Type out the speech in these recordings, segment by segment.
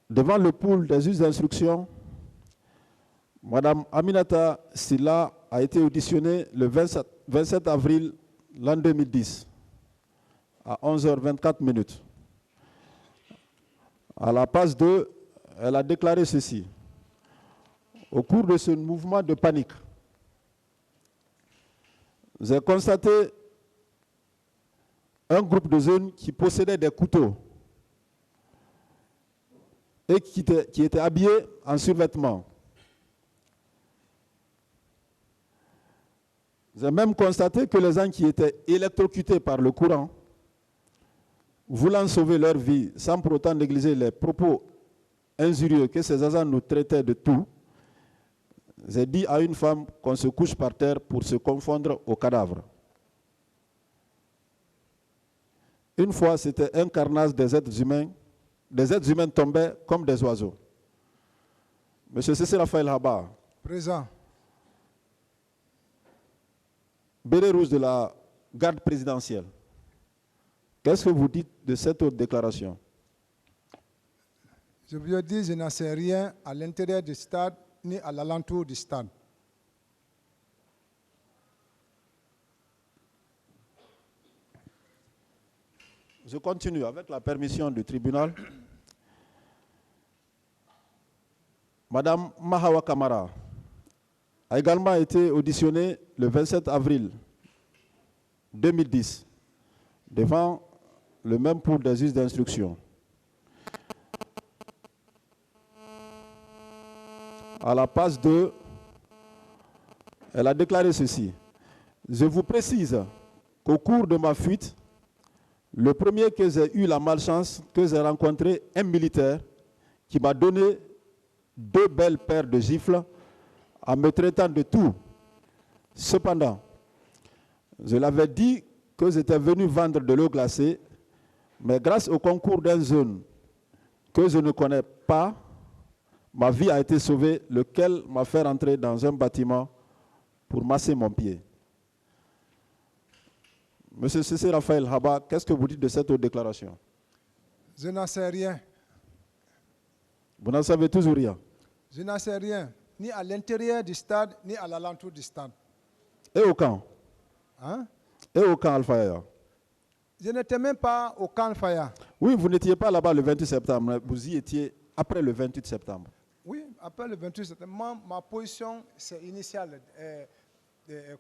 Devant le pool des juges d'instruction, Mme Aminata Silla a été auditionnée le 27 avril l'an 2010 à 11h24. À la page 2, elle a déclaré ceci. Au cours de ce mouvement de panique, j'ai constaté un groupe de jeunes qui possédaient des couteaux et qui étaient habillés en survêtement. J'ai même constaté que les gens qui étaient électrocutés par le courant, voulant sauver leur vie sans pour autant négliger les propos injurieux que ces agents nous traitaient de tout, j'ai dit à une femme qu'on se couche par terre pour se confondre au cadavre. Une fois, c'était un carnage des êtres humains tombaient comme des oiseaux. Monsieur Cissé Raphaël Haba. Présent. Béret rouge de la garde présidentielle. Qu'est-ce que vous dites de cette autre déclaration? Je vous dis, je n'en sais rien à l'intérieur du stade ni à l'alentour du stade. Je continue avec la permission du tribunal. Madame Mahawa Kamara a également été auditionnée le 27 avril 2010 devant le même pool des juges d'instruction. À la page 2, elle a déclaré ceci. Je vous précise qu'au cours de ma fuite, le premier que j'ai eu la malchance, que j'ai rencontré un militaire qui m'a donné 2 belles paires de gifles en me traitant de tout. Cependant, je l'avais dit que j'étais venu vendre de l'eau glacée, mais grâce au concours d'un jeune que je ne connais pas, ma vie a été sauvée, lequel m'a fait rentrer dans un bâtiment pour masser mon pied. Monsieur Cissé Raphaël Haba, qu'est-ce que vous dites de cette autre déclaration? Je n'en sais rien. Vous n'en savez toujours rien? Je n'en sais rien, ni à l'intérieur du stade, ni à l'alentour du stade. Et au camp? Hein? Et au camp Al-Faya? Je n'étais même pas au camp Al-Faya. Oui, vous n'étiez pas là-bas le 28 septembre, vous y étiez après le 28 septembre. Oui, après le 28 septembre, ma position c'est initiale,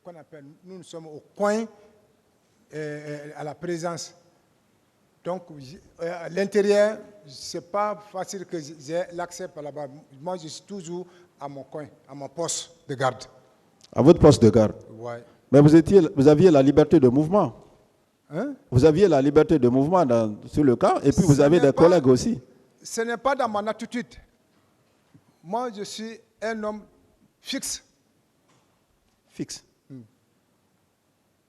qu'on appelle, nous sommes au coin, à la présence. Donc, à l'intérieur, ce n'est pas facile que j'ai l'accès par là-bas. Moi, je suis toujours à mon coin, à mon poste de garde. À votre poste de garde? Oui. Mais vous aviez la liberté de mouvement. Hein? Vous aviez la liberté de mouvement sur le camp, et puis vous avez des collègues aussi. Ce n'est pas dans mon attitude. Moi, je suis un homme fixe. Fixe.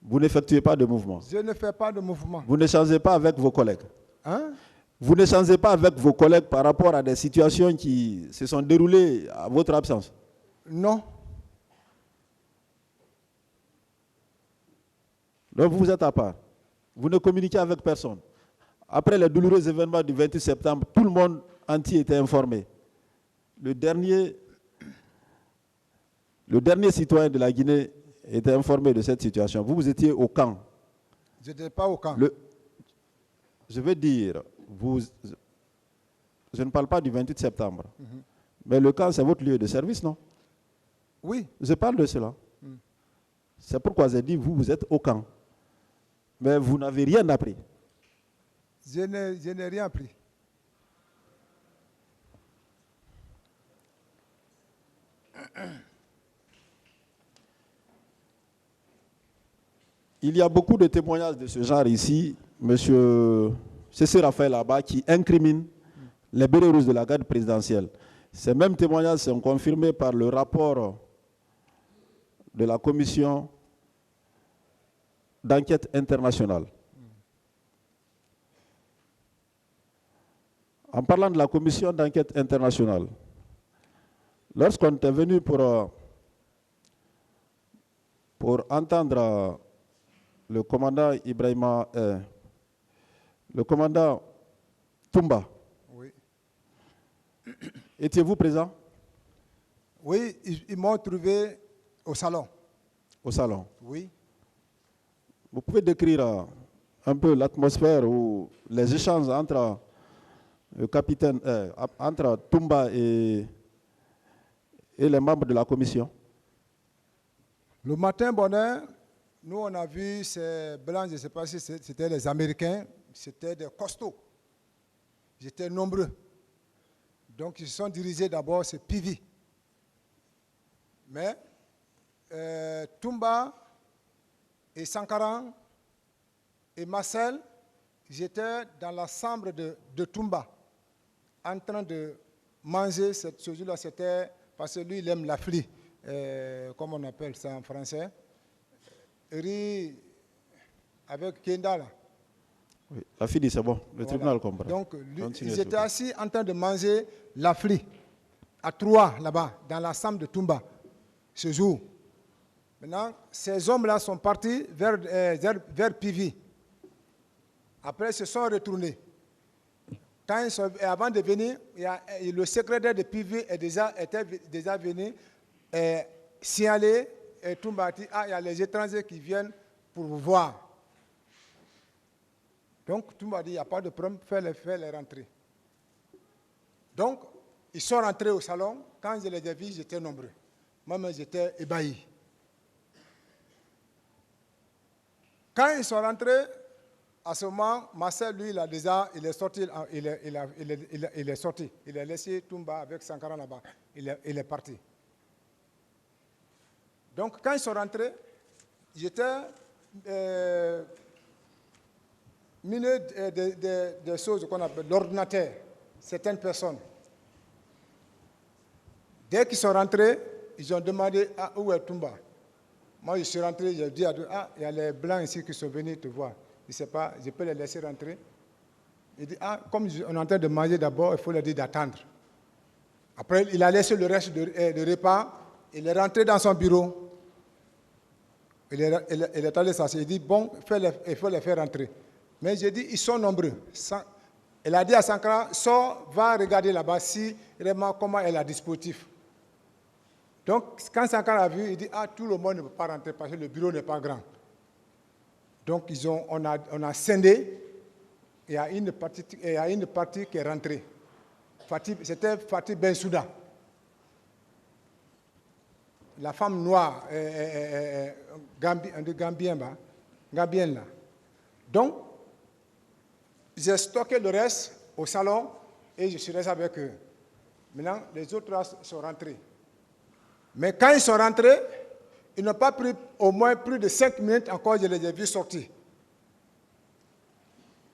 Vous n'effectuez pas de mouvement. Je ne fais pas de mouvement. Vous n'échangez pas avec vos collègues. Hein? Vous n'échangez pas avec vos collègues par rapport à des situations qui se sont déroulées à votre absence. Non. Donc vous êtes à part. Vous ne communiquez avec personne. Après les douloureux événements du 28 septembre, tout le monde entier était informé. Le dernier citoyen de la Guinée était informé de cette situation. Vous étiez au camp. Je n'étais pas au camp. Je veux dire, je ne parle pas du 28 septembre, mais le camp, c'est votre lieu de service, non? Oui. Je parle de cela. C'est pourquoi j'ai dit, vous êtes au camp. Mais vous n'avez rien appris. Je n'ai rien appris. Il y a beaucoup de témoignages de ce genre ici, monsieur Cissé Raphaël Haba, qui incriminent les bérets rouges de la garde présidentielle. Ces mêmes témoignages sont confirmés par le rapport de la commission d'enquête internationale. En parlant de la commission d'enquête internationale, lorsqu'on est venu pour entendre le commandant Ibrahima, le commandant Toumba, oui, Étiez-vous présent Oui, ils m'ont trouvé au salon. au salon? Oui. Vous pouvez décrire un peu l'atmosphère ou les échanges entre le capitaine, entre Toumba et les membres de la commission? Le matin, bonheur, nous on a vu ces blancs, je ne sais pas si c'était les Américains, c'était des costauds. Ils étaient nombreux. Donc ils se sont dirigés d'abord, c'est Pivi. Mais Toumba et Sankaran et Marcel, j'étais dans la chambre de Toumba, en train de manger cette chose-là. C'était parce que lui, il aime la flie, comme on appelle ça en français. Riz avec Kenda, là. Oui, la fille, c'est bon, le tribunal comprend. Donc, ils étaient assis en train de manger la flie, à trois, là-bas, dans la chambre de Toumba, ce jour. Maintenant, ces hommes-là sont partis vers Pivi. Après, ils se sont retournés. Avant de venir, le secrétaire de Pivi était déjà venu signaler et Toumba a dit, il y a les étrangers qui viennent pour vous voir. Donc, Toumba a dit, il n'y a pas de problème, fais-les rentrer. Donc, ils sont rentrés au salon. Quand je les ai vus, j'étais nombreux. Moi-même, j'étais ébahi. Quand ils sont rentrés, à ce moment, Marcel, lui, il est sorti. Il est sorti. Il a laissé Toumba avec Sankara là-bas. Il est parti. Donc, quand ils sont rentrés, j'étais miné des choses qu'on appelle l'ordinateur, certaines personnes. Dès qu'ils sont rentrés, ils ont demandé où est Toumba. Moi, je suis rentré, j'ai dit il y a les Blancs ici qui sont venus te voir. Je ne sais pas, je peux les laisser rentrer. Il dit, comme on est en train de manger d'abord, il faut leur dire d'attendre. Après, il a laissé le reste de repas, il est rentré dans son bureau. Il est allé s'asseoir. Il dit, bon, il faut les faire rentrer. Mais j'ai dit, ils sont nombreux. Il a dit à Sankara, sors, va regarder là-bas si vraiment comment est le dispositif. Donc, quand Sankara a vu, il dit, tout le monde ne peut pas rentrer parce que le bureau n'est pas grand. Donc, on a scindé. Il y a une partie qui est rentrée. C'était Fatih Bensouda. La femme noire, gambienne là. Donc, j'ai stocké le reste au salon et je suis resté avec eux. Maintenant, les autres là sont rentrés. Mais quand ils sont rentrés, ils n'ont pas pris au moins plus de 5 minutes encore, je les ai vus sortir.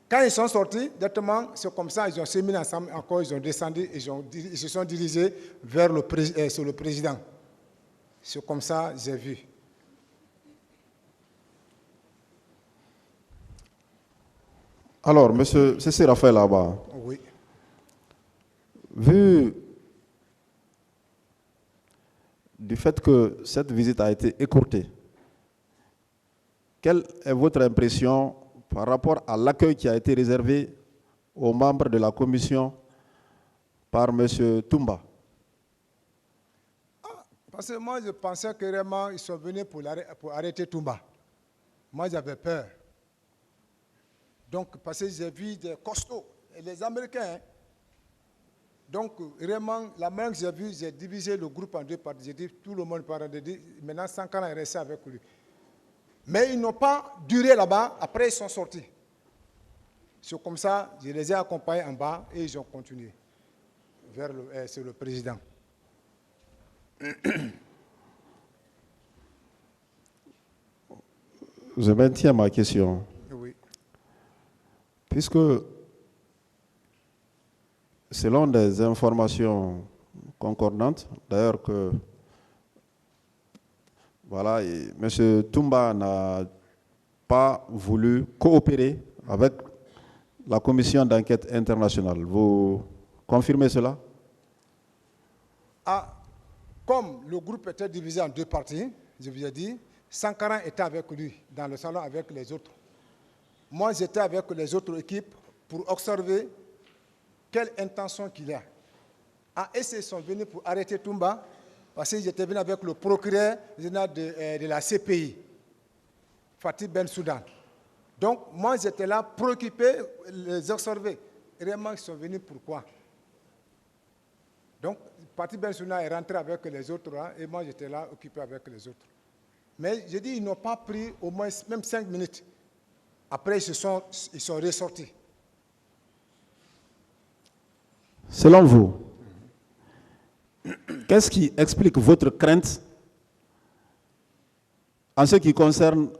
Quand ils sont sortis, directement, c'est comme ça, ils ont se mis ensemble encore, ils ont descendu, ils se sont dirigés vers le président. C'est comme ça, j'ai vu. Alors, monsieur Cécile Raphaël là-bas. Oui. Vu du fait que cette visite a été écourtée, quelle est votre impression par rapport à l'accueil qui a été réservé aux membres de la commission par M. Toumba? Parce que moi, je pensais que vraiment, ils sont venus pour arrêter Toumba. Moi, j'avais peur. Donc, parce que j'ai vu des costauds, et les Américains. Donc, vraiment, la manière que j'ai vu, j'ai divisé le groupe en deux parties. J'ai dit, tout le monde parle de dire, maintenant, Sankara est resté avec lui. Mais ils n'ont pas duré là-bas, après ils sont sortis. C'est comme ça, je les ai accompagnés en bas et ils ont continué vers le président. Je maintiens ma question. Oui. Puisque, selon des informations concordantes, d'ailleurs que voilà, M. Toumba n'a pas voulu coopérer avec la commission d'enquête internationale. Vous confirmez cela? Comme le groupe était divisé en deux parties, je vous ai dit, Sankara était avec lui dans le salon avec les autres. Moi, j'étais avec les autres équipes pour observer quelle intention qu'il a. Ah, et ils sont venus pour arrêter Toumba, parce qu'ils étaient venus avec le procureur de la CPI, Fatih Bensouda. Donc, moi, j'étais là, préoccupé, les observer. Réellement, ils sont venus pourquoi? Donc, Fatih Bensouda est rentré avec les autres, hein, et moi, j'étais là, occupé avec les autres. Mais je dis, ils n'ont pas pris au moins même 5 minutes. Après, ils sont ressortis. Selon vous, qu'est-ce qui explique votre crainte en ce qui concerne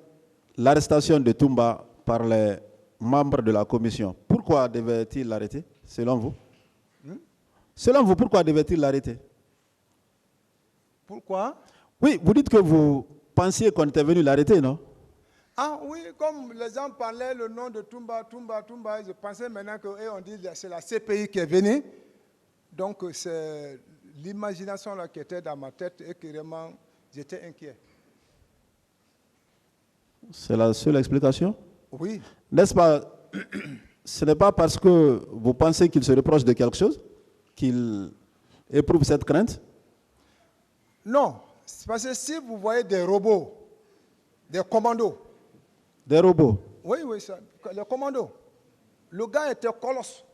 l'arrestation de Toumba par les membres de la commission? Pourquoi devait-il l'arrêter, selon vous? Selon vous, pourquoi devait-il l'arrêter? Pourquoi? Oui, vous dites que vous pensiez qu'on était venu l'arrêter, non? Ah oui, comme les gens parlaient le nom de Toumba, je pensais maintenant qu'on dit que c'est la CPI qui est venue. Donc c'est l'imagination qui était dans ma tête et que vraiment j'étais inquiet. C'est la seule explication? Oui. N'est-ce pas? Ce n'est pas parce que vous pensez qu'il se reproche de quelque chose qu'il éprouve cette crainte? Non, c'est parce que si vous voyez des robots, des commandos. Des robots? Oui, les commandos. Le gars était colosse.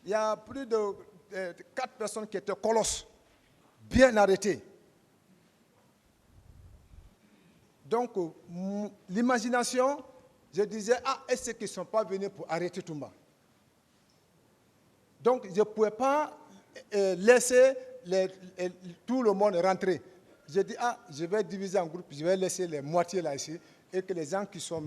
Il y a plus de 4 personnes qui étaient colosses, bien arrêtées. Donc, l'imagination, je disais, ah, est-ce qu'ils ne sont pas venus pour arrêter Toumba? Donc, je ne pouvais pas laisser tout le monde rentrer. J'ai dit, ah, je vais diviser en groupe, je vais laisser les moitiés là ici, et que les gens qui sont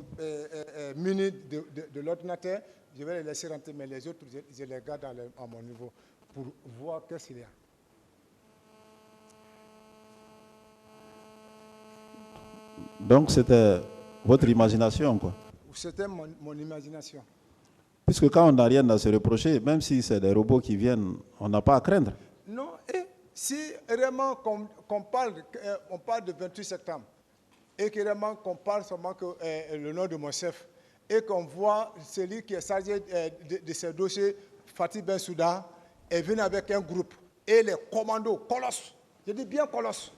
munis de l'ordinateur, je vais les laisser rentrer, mais les autres, je les garde à mon niveau pour voir qu'est-ce qu'il y a. Donc c'était votre imagination, quoi. C'était mon imagination. Puisque quand on n'a rien à se reprocher, même si c'est des robots qui viennent, on n'a pas à craindre. Non, et si vraiment on parle de 28 septembre, et que vraiment qu'on parle seulement que le nom de mon chef, et qu'on voit celui qui est chargé de ce dossier, Fatih Bensouda, est venu avec un groupe, et les commandos, colosses, je dis bien colosses.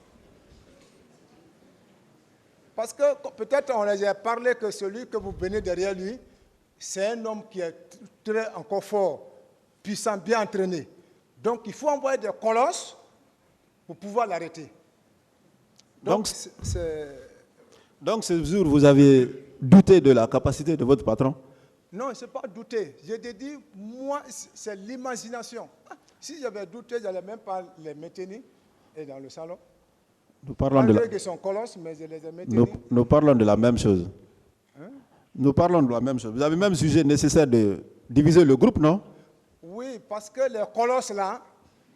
Parce que peut-être on les a parlé que celui que vous venez derrière lui, c'est un homme qui est très encore fort, puissant, bien entraîné. Donc il faut envoyer des colosses pour pouvoir l'arrêter. Donc ce jour, vous avez douté de la capacité de votre patron? Non, je n'ai pas douté. Je te dis, moi, c'est l'imagination. Si j'avais douté, je n'allais même pas les maintenir dans le salon. Nous parlons qu'ils sont colosses, mais je les ai maintenus. Nous parlons de la même chose. Hein? Nous parlons de la même chose. Vous avez même jugé nécessaire de diviser le groupe, non? Oui, parce que les colosses là,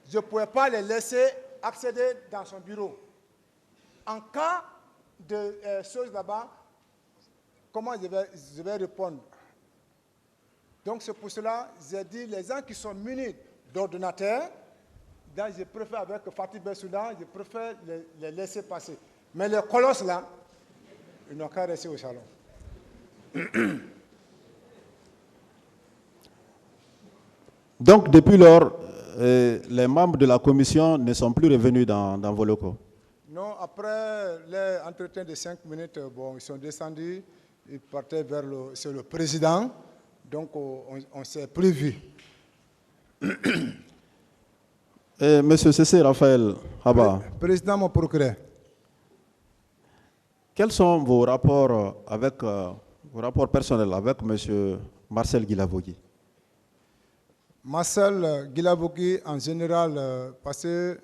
je ne pouvais pas les laisser accéder dans son bureau. En cas de choses là-bas, comment je vais répondre? Donc c'est pour cela que j'ai dit les gens qui sont munis d'ordinateurs, je préfère avec Fatih Bensouda, je préfère les laisser passer. Mais les colosses là, ils n'ont qu'à rester au salon. Donc depuis lors, les membres de la commission ne sont plus revenus dans vos locaux? Non, après l'entretien de 5 minutes, bon, ils sont descendus, ils partaient vers le président, donc on s'est prévu. Monsieur Cessé Raphaël Haba, Président, mon procureur. Quels sont vos rapports personnels avec monsieur Marcel Guilavogui? Marcel Guilavogui, en général, parce que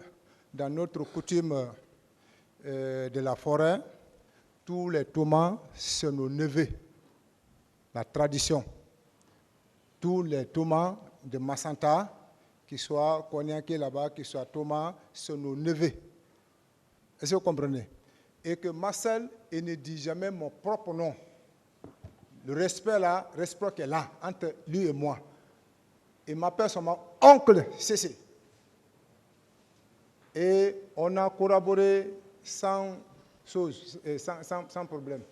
dans notre coutume de la forêt, tous les Thomas, c'est nos neveux. La tradition. Tous les Thomas de Massanta, qui soient Konyanké là-bas, qui soient Thomas, c'est nos neveux. Est-ce que vous comprenez? Et que Marcel, il ne dit jamais mon propre nom. Le respect là, respect qui est là, entre lui et moi. Il m'appelle seulement oncle Cessé. Et on a collaboré sans problème.